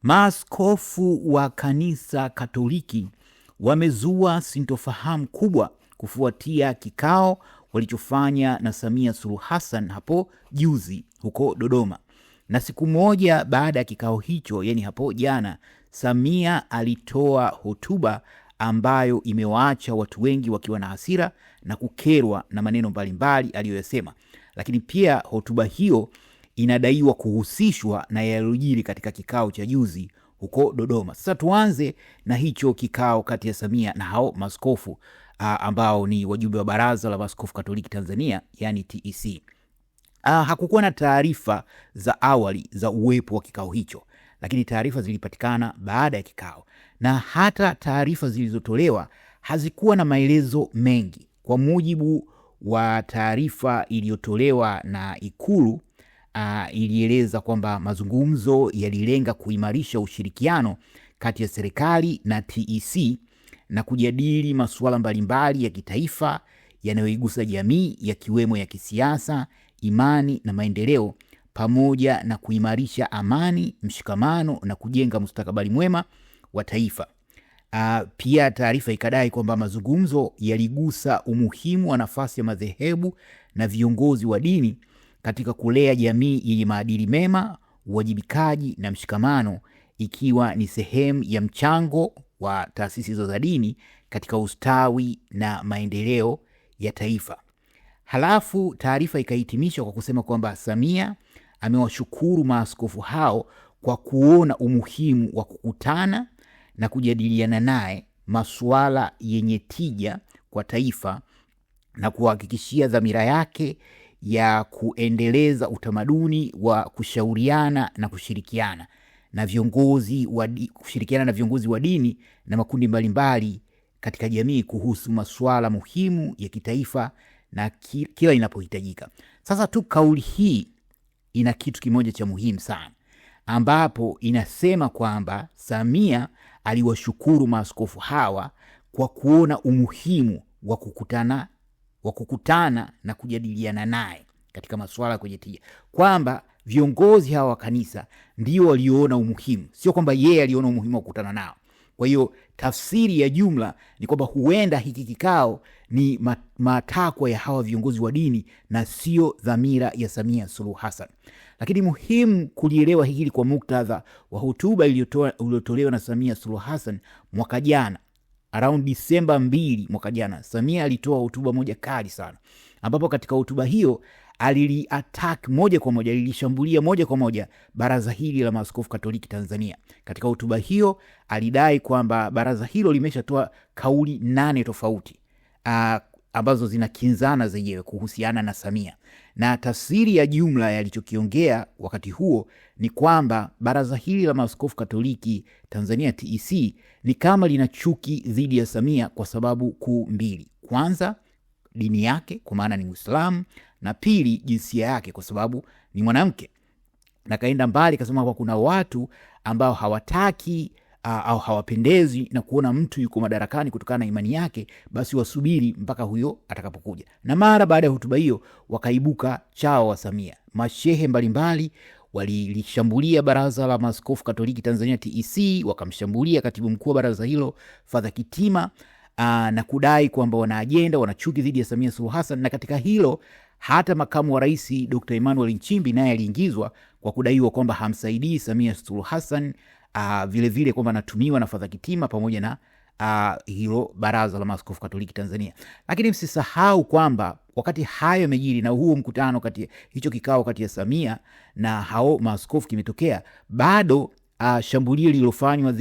Maaskofu wa kanisa Katoliki wamezua sintofahamu kubwa kufuatia kikao walichofanya na Samia Suluhu Hassan hapo juzi huko Dodoma. Na siku moja baada ya kikao hicho, yani hapo jana, Samia alitoa hotuba ambayo imewaacha watu wengi wakiwa na hasira na kukerwa na maneno mbalimbali aliyoyasema. Lakini pia hotuba hiyo inadaiwa kuhusishwa na yaliyojiri katika kikao cha juzi huko Dodoma. Sasa tuanze na hicho kikao kati ya Samia na hao maaskofu ambao ni wajumbe wa Baraza la Maaskofu Katoliki Tanzania, yani TEC. Hakukuwa na taarifa za awali za uwepo wa kikao hicho, lakini taarifa zilipatikana baada ya kikao, na hata taarifa zilizotolewa hazikuwa na maelezo mengi. Kwa mujibu wa taarifa iliyotolewa na Ikulu, ilieleza kwamba mazungumzo yalilenga kuimarisha ushirikiano kati ya serikali na TEC na kujadili masuala mbalimbali ya kitaifa yanayoigusa jamii, yakiwemo ya kisiasa, imani na maendeleo, pamoja na kuimarisha amani, mshikamano na kujenga mustakabali mwema wa taifa. Pia taarifa ikadai kwamba mazungumzo yaligusa umuhimu wa nafasi ya madhehebu na viongozi wa dini katika kulea jamii yenye maadili mema, uwajibikaji na mshikamano, ikiwa ni sehemu ya mchango wa taasisi hizo za dini katika ustawi na maendeleo ya taifa. Halafu taarifa ikahitimisha kwa kusema kwamba Samia amewashukuru maaskofu hao kwa kuona umuhimu wa kukutana na kujadiliana naye masuala yenye tija kwa taifa na kuhakikishia dhamira yake ya kuendeleza utamaduni wa kushauriana na kushirikiana na viongozi wa dini na makundi mbalimbali katika jamii kuhusu masuala muhimu ya kitaifa na kila inapohitajika. Sasa tu kauli hii ina kitu kimoja cha muhimu sana, ambapo inasema kwamba Samia aliwashukuru maaskofu hawa kwa kuona umuhimu wa kukutana na kujadiliana naye katika masuala kwenye tija, kwamba viongozi hawa wa kanisa ndio waliona umuhimu, sio kwamba yeye aliona umuhimu wa kukutana nao. Kwa hiyo tafsiri ya jumla ni kwamba huenda hiki kikao ni matakwa ya hawa viongozi wa dini na sio dhamira ya Samia Suluhu Hassan. Lakini muhimu kulielewa hili kwa muktadha wa hotuba iliyotolewa na Samia Suluhu Hassan mwaka jana, around Disemba 2 mwaka jana. Samia alitoa hotuba moja kali sana, ambapo katika hotuba hiyo aliliattack moja kwa moja, alilishambulia moja kwa moja baraza hili la Maaskofu Katoliki Tanzania. Katika hotuba hiyo alidai kwamba baraza hilo limeshatoa kauli 8 tofauti ambazo zinakinzana zenyewe kuhusiana na Samia, na tafsiri ya jumla yalichokiongea wakati huo ni kwamba baraza hili la Maaskofu Katoliki Tanzania TEC ni kama lina chuki dhidi ya Samia kwa sababu kuu mbili. Kwanza, dini yake kwa maana ni Muislamu, na pili, jinsia yake kwa sababu ni mwanamke. Na kaenda mbali kasema kwa kuna watu ambao hawataki au hawapendezi na kuona mtu yuko madarakani kutokana na imani yake, basi wasubiri mpaka huyo atakapokuja. Na mara baada ya hotuba hiyo wakaibuka chao wa Samia. Mashehe mbalimbali walilishambulia Baraza la Maaskofu Katoliki Tanzania TEC, wakamshambulia katibu mkuu wa baraza hilo Father Kitima, na kudai kwamba wana ajenda, wana chuki dhidi ya Samia Suluhu Hassan. Na katika hilo hata makamu wa rais Dr. Emmanuel Nchimbi naye aliingizwa kwa kudaiwa kwamba hamsaidii Samia Suluhu Hassan, vile vile kwamba anatumiwa na Father Kitima pamoja na hilo Baraza la Maaskofu Katoliki Tanzania. Lakini msisahau kwamba wakati hayo yamejiri na huo mkutano hicho kikao kati ya Samia na hao maaskofu kimetokea, bado shambulio lililofanywa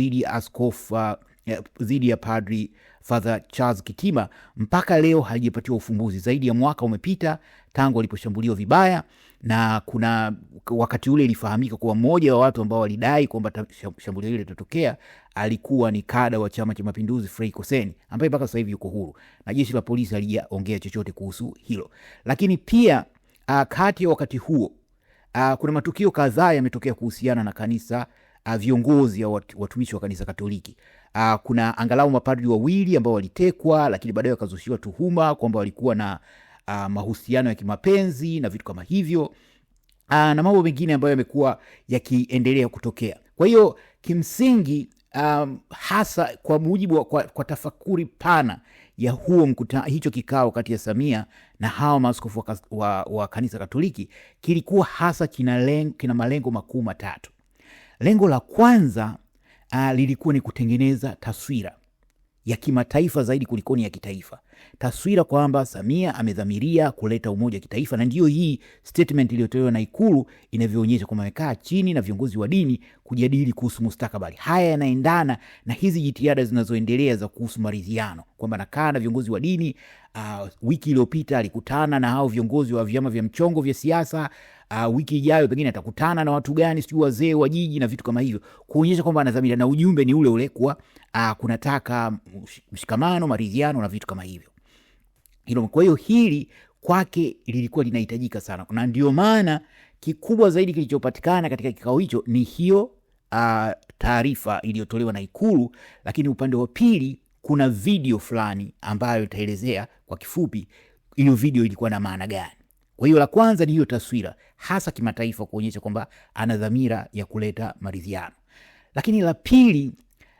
dhidi ya Padri Father Charles Kitima mpaka leo halijapatiwa ufumbuzi. Zaidi ya mwaka umepita tangu aliposhambuliwa vibaya, na kuna wakati ule ilifahamika kuwa mmoja wa watu ambao walidai kwamba shambulio hilo litatokea alikuwa ni kada wa Chama cha Mapinduzi Frei Koseni, ambaye mpaka sasa hivi yuko huru, na jeshi la polisi halijaongea chochote kuhusu hilo. Lakini pia kati ya wakati huo kuna matukio kadhaa yametokea kuhusiana na kanisa, viongozi au watumishi wa kanisa Katoliki. Kuna angalau mapadri wawili ambao walitekwa, lakini baadaye wakazushiwa tuhuma kwamba walikuwa na mahusiano ya kimapenzi na vitu kama hivyo, na mambo mengine ambayo yamekuwa yakiendelea kutokea. Kwa hiyo kimsingi hasa kwa mujibu kwa tafakuri pana ya hicho kikao kati ya Samia na hawa maaskofu wa kanisa Katoliki, kilikuwa hasa kina malengo makuu matatu. Lengo la kwanza lilikuwa ni kutengeneza taswira ya kimataifa zaidi kuliko ni ya kitaifa. Taswira kwamba Samia amedhamiria kuleta umoja wa kitaifa, na ndiyo hii statement iliyotolewa na Ikulu inavyoonyesha kwamba amekaa chini na viongozi wa dini kujadili kuhusu mustakabali. Haya yanaendana na hizi jitihada zinazoendelea za kuhusu maridhiano, kwamba nakaa na viongozi wa dini. Wiki iliyopita alikutana na hao viongozi wa vyama vya mchongo vya siasa. Wiki ijayo pengine atakutana na watu gani, sijui wazee wa jiji na vitu kama hivyo, kuonyesha kwamba anadhamiria, na ujumbe ni ule ule kwa kunataka mshikamano, maridhiano na vitu kama hivyo. Kwa hiyo hili kwake lilikuwa linahitajika sana, na ndio maana kikubwa zaidi kilichopatikana katika kikao hicho ni hiyo taarifa iliyotolewa na Ikulu. Lakini upande wa pili kuna video fulani ambayo itaelezea kwa kifupi hiyo video ilikuwa na maana gani. Kwa hiyo la kwanza ni hiyo taswira hasa kimataifa, kuonyesha kwamba ana dhamira ya kuleta maridhiano. Lakini la pili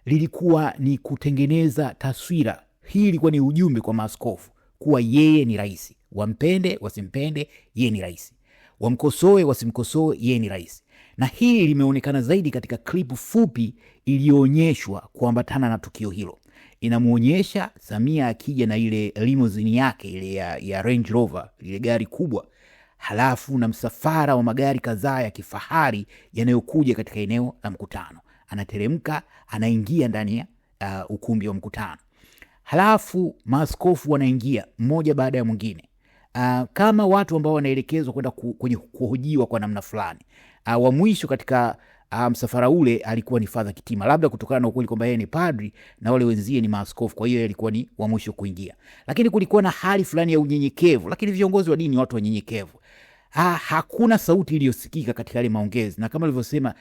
lilikuwa ni kutengeneza taswira, hii ilikuwa ni ujumbe kwa maaskofu kuwa yeye ni rais, wampende wasimpende, yeye ni rais, wamkosoe wasimkosoe, yeye ni rais. Na hii limeonekana zaidi katika klipu fupi iliyoonyeshwa kuambatana na tukio hilo. Inamuonyesha Samia akija na ile limousine yake ile ya Range Rover, ile gari kubwa, halafu na msafara wa magari kadhaa ya kifahari yanayokuja katika eneo la mkutano. Anateremka, anaingia ndani ya ukumbi wa mkutano. Halafu maaskofu wanaingia mmoja baada ya mwingine, kama watu ambao wanaelekezwa kwenda kwenye kuhojiwa kwa namna fulani. Wa mwisho katika msafara ule alikuwa ni Father Kitima, labda kutokana na ukweli kwamba yeye ni padri na wale wenzie ni maaskofu, kwa hiyo alikuwa ni wa mwisho kuingia. Lakini kulikuwa na hali fulani ya unyenyekevu, lakini viongozi wa dini watu wanyenyekevu. Hakuna sauti iliyosikika katika ile maongezi, na kama nilivyosema,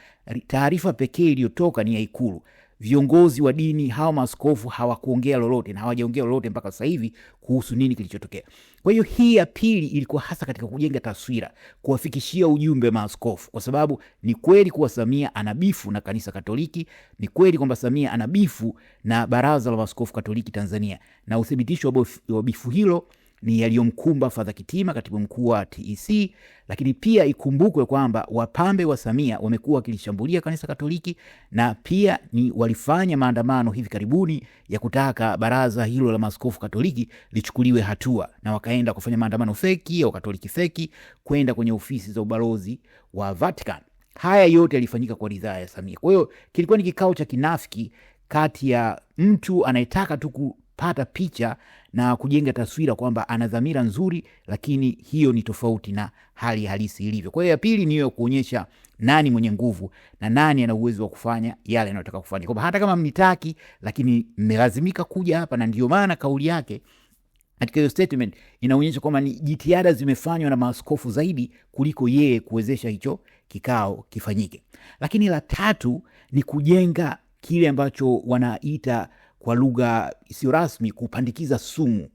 taarifa pekee iliyotoka ni ya Ikulu. Viongozi wa dini hao maaskofu hawakuongea lolote, na hawajaongea lolote mpaka sasa hivi kuhusu nini kilichotokea. Kwa hiyo hii ya pili ilikuwa hasa katika kujenga taswira, kuwafikishia ujumbe maaskofu, kwa sababu ni kweli kuwa Samia anabifu na kanisa Katoliki, ni kweli kwamba Samia anabifu na Baraza la Maaskofu Katoliki Tanzania, na uthibitisho wa bifu hilo ni yaliyomkumba Father Kitima, katibu mkuu wa TEC. Lakini pia ikumbukwe kwamba wapambe wa Samia wamekuwa wakilishambulia kanisa Katoliki, na pia ni walifanya maandamano hivi karibuni ya kutaka baraza hilo la maaskofu Katoliki lichukuliwe hatua, na wakaenda kufanya maandamano feki au Katoliki feki kwenda kwenye ofisi za ubalozi wa Vatican. Haya yote yalifanyika kwa ridhaa ya Samia. Kwa hiyo kilikuwa ni kikao cha kinafiki kati ya mtu anayetaka tu kupata picha na kujenga taswira kwamba ana dhamira nzuri, lakini hiyo ni tofauti na hali halisi ilivyo. Kwa hiyo ya pili ni hiyo, kuonyesha nani mwenye nguvu na nani ana uwezo wa kufanya yale anayotaka kufanya, kwamba hata kama mnitaki, lakini mmelazimika kuja hapa. Na ndio maana kauli yake katika hiyo statement inaonyesha kwamba ni jitihada zimefanywa na maaskofu zaidi kuliko yeye kuwezesha hicho kikao kifanyike. Lakini la tatu ni kujenga kile ambacho wanaita kwa lugha isiyo rasmi kupandikiza sumu,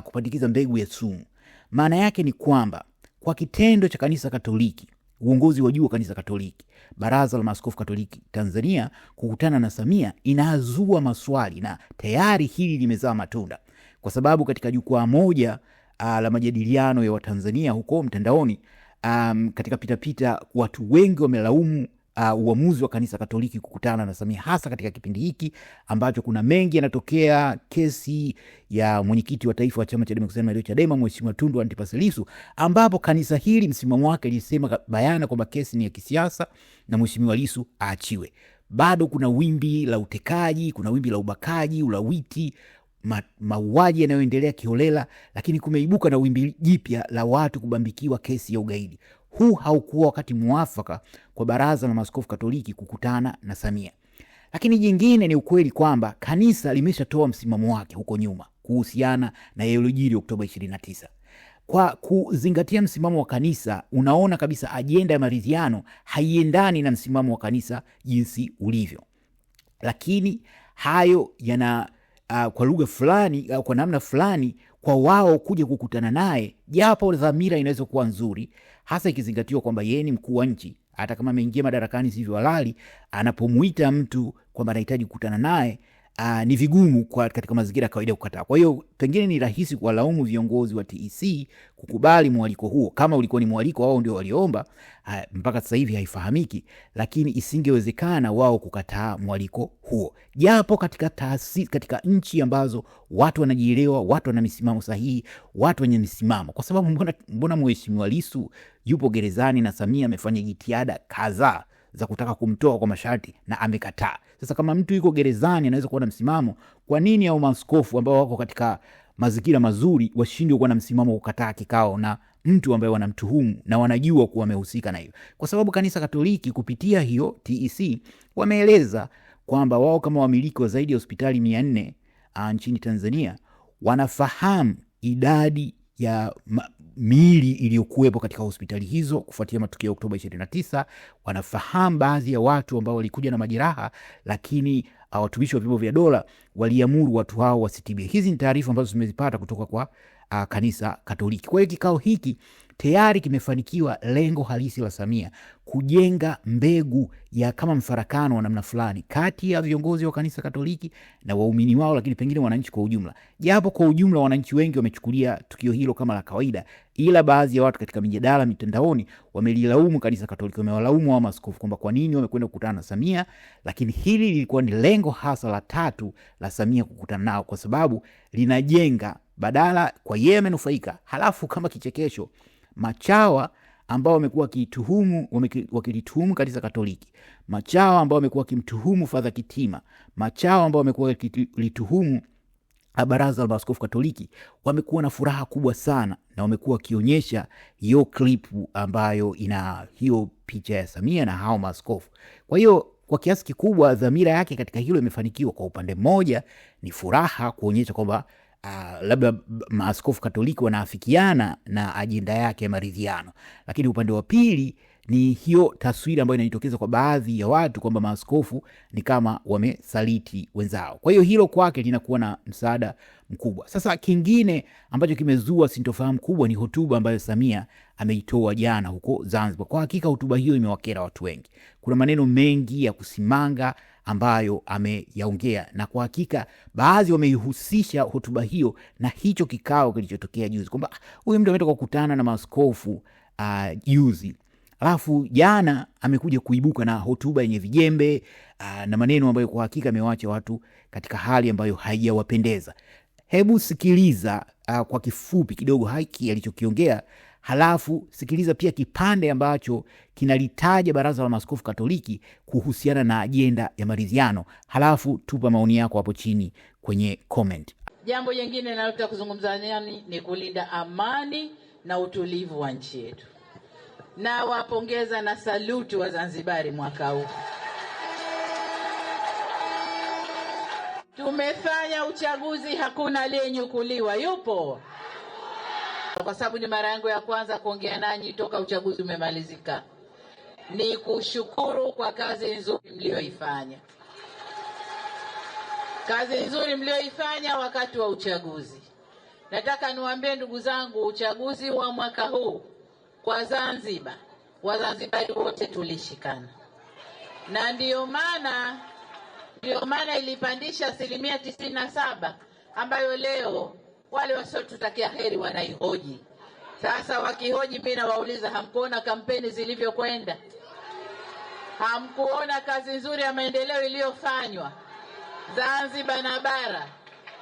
kupandikiza mbegu ya sumu. Maana yake ni kwamba kwa kitendo cha kanisa Katoliki, uongozi wa juu wa kanisa Katoliki, Baraza la Maaskofu Katoliki Tanzania kukutana na Samia, inazua maswali, na tayari hili limezaa matunda, kwa sababu katika jukwaa moja la majadiliano ya Watanzania huko mtandaoni, katika pitapita watu wengi wamelaumu uamuzi wa kanisa Katoliki kukutana na Samia, hasa katika kipindi hiki ambacho kuna mengi yanatokea. Kesi ya mwenyekiti wa taifa wa chama cha demokrasia na maendeleo Chadema, Mheshimiwa Tundu Antipas Lissu, ambapo kanisa hili msimamo wake lilisema bayana kwamba kesi ni ya kisiasa na Mheshimiwa Lissu aachiwe. Bado kuna wimbi la utekaji, kuna wimbi la ubakaji, ulawiti, mauaji yanayoendelea kiholela, lakini kumeibuka na wimbi jipya la watu kubambikiwa kesi ya ugaidi. Huu haukuwa wakati muafaka kwa Baraza la Maaskofu Katoliki kukutana na Samia. Lakini jingine ni ukweli kwamba kanisa limeshatoa msimamo wake huko nyuma kuhusiana na yaliyojiri Oktoba 29. Kwa kuzingatia msimamo wa kanisa, unaona kabisa ajenda ya maridhiano haiendani na msimamo wa kanisa jinsi ulivyo. Lakini hayo yana kwa lugha fulani, kwa namna fulani, kwa wao kuja kukutana naye, japo dhamira inaweza kuwa nzuri, hasa ikizingatiwa kwamba yeye ni mkuu wa nchi, hata kama ameingia madarakani sivyo halali, anapomuita mtu kwamba anahitaji kukutana naye, ni vigumu kwa katika mazingira ya kawaida kukataa. Kwa hiyo pengine ni rahisi kuwalaumu viongozi wa TEC kukubali mwaliko huo. Kama ulikuwa ni mwaliko wao ndio waliomba, mpaka sasa hivi haifahamiki, lakini isingewezekana wao kukataa mwaliko huo. Japo katika nchi ambazo watu wanajielewa, watu wana misimamo sahihi, watu wenye misimamo. Kwa sababu mbona Mheshimiwa Lissu yupo gerezani na Samia amefanya jitihada kadhaa za kutaka kumtoa kwa masharti na amekataa. Sasa kama mtu yuko gerezani anaweza kuwa na msimamo, kwa nini hao maaskofu ambao wako katika mazingira mazuri washindwe kuwa na msimamo kukataa kikao na mtu ambaye wanamtuhumu na wanajua kuwa amehusika na hiyo? Kwa sababu Kanisa Katoliki kupitia hiyo TEC wameeleza kwamba wao kama wamiliki wa zaidi ya hospitali 400 nchini Tanzania wanafahamu idadi ya miili iliyokuwepo katika hospitali hizo kufuatia matukio ya Oktoba 29. Wanafahamu baadhi ya watu ambao walikuja na majeraha, lakini watumishi wa vyombo vya dola waliamuru watu hao wasitibie. Hizi ni taarifa ambazo tumezipata kutoka kwa Kanisa Katoliki. Kwa hiyo kikao hiki tayari kimefanikiwa lengo halisi la Samia, kujenga mbegu ya kama mfarakano wa namna fulani kati ya viongozi wa Kanisa Katoliki na waumini wao, lakini pengine wananchi kwa ujumla. Japo kwa ujumla wananchi wengi wamechukulia tukio hilo kama la kawaida, ila baadhi ya watu katika mijadala mitandaoni wamelilaumu Kanisa Katoliki, wamewalaumu wa maaskofu kwamba kwa nini wamekwenda kukutana na Samia. Lakini hili lilikuwa ni lengo hasa la tatu la Samia kukutana nao, kwa sababu linajenga badala kwa yeye amenufaika, halafu kama kichekesho machawa ambao wamekuwa wakilituhumu Kanisa Katoliki, machawa ambao wamekuwa wakimtuhumu Father Kitima, machawa ambao wamekuwa wakilituhumu Baraza la Maaskofu Katoliki, wamekuwa na furaha kubwa sana na wamekuwa wakionyesha hiyo clip ambayo ina hiyo picha ya Samia na hao maaskofu. Kwa hiyo kwa kiasi kikubwa dhamira yake katika hilo imefanikiwa. Kwa upande mmoja ni furaha kuonyesha kwamba labda maaskofu Katoliki wanaafikiana na ajenda yake ya maridhiano, lakini upande wa pili ni hiyo taswira ambayo inajitokeza kwa baadhi ya watu kwamba maaskofu ni kama wamesaliti wenzao. Kwa hiyo hilo kwake linakuwa na msaada mkubwa. Sasa kingine ambacho kimezua sintofahamu kubwa ni hotuba ambayo Samia ameitoa jana huko Zanzibar. Kwa hakika hotuba hiyo imewakera watu wengi. Kuna maneno mengi ya kusimanga ambayo ameyaongea, na kwa hakika baadhi wameihusisha hotuba hiyo na hicho kikao kilichotokea juzi, kwamba huyu mtu ametoka kukutana na maaskofu juzi, alafu jana amekuja kuibuka na hotuba yenye vijembe na maneno ambayo kwa hakika amewaacha watu katika hali ambayo haijawapendeza. Hebu sikiliza kwa kifupi kidogo haki alichokiongea, halafu sikiliza pia kipande ambacho kinalitaja Baraza la Maaskofu Katoliki kuhusiana na ajenda ya maridhiano, halafu tupa maoni yako hapo chini kwenye comment. Jambo jingine ninalotaka kuzungumza ni kulinda amani na utulivu wa nchi yetu. Na wapongeza na saluti wa Zanzibari mwaka huu. Tumefanya uchaguzi, hakuna aliyenyukuliwa. Yupo? Kwa sababu ni mara yangu ya kwanza kuongea nanyi toka uchaguzi umemalizika. Ni kushukuru kwa kazi nzuri mlioifanya. Kazi nzuri mlioifanya wakati wa uchaguzi. Nataka niwaambie ndugu zangu, uchaguzi wa mwaka huu kwa Zanzibar, Wazanzibari wote tulishikana. Na ndiyo maana ilipandisha 97% ambayo leo wale wasiotutakia heri wanaihoji. Sasa wakihoji, mimi nawauliza, hamkuona kampeni zilivyokwenda? Hamkuona kazi nzuri ya maendeleo iliyofanywa Zanzibar na bara?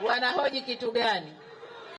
Wanahoji kitu gani?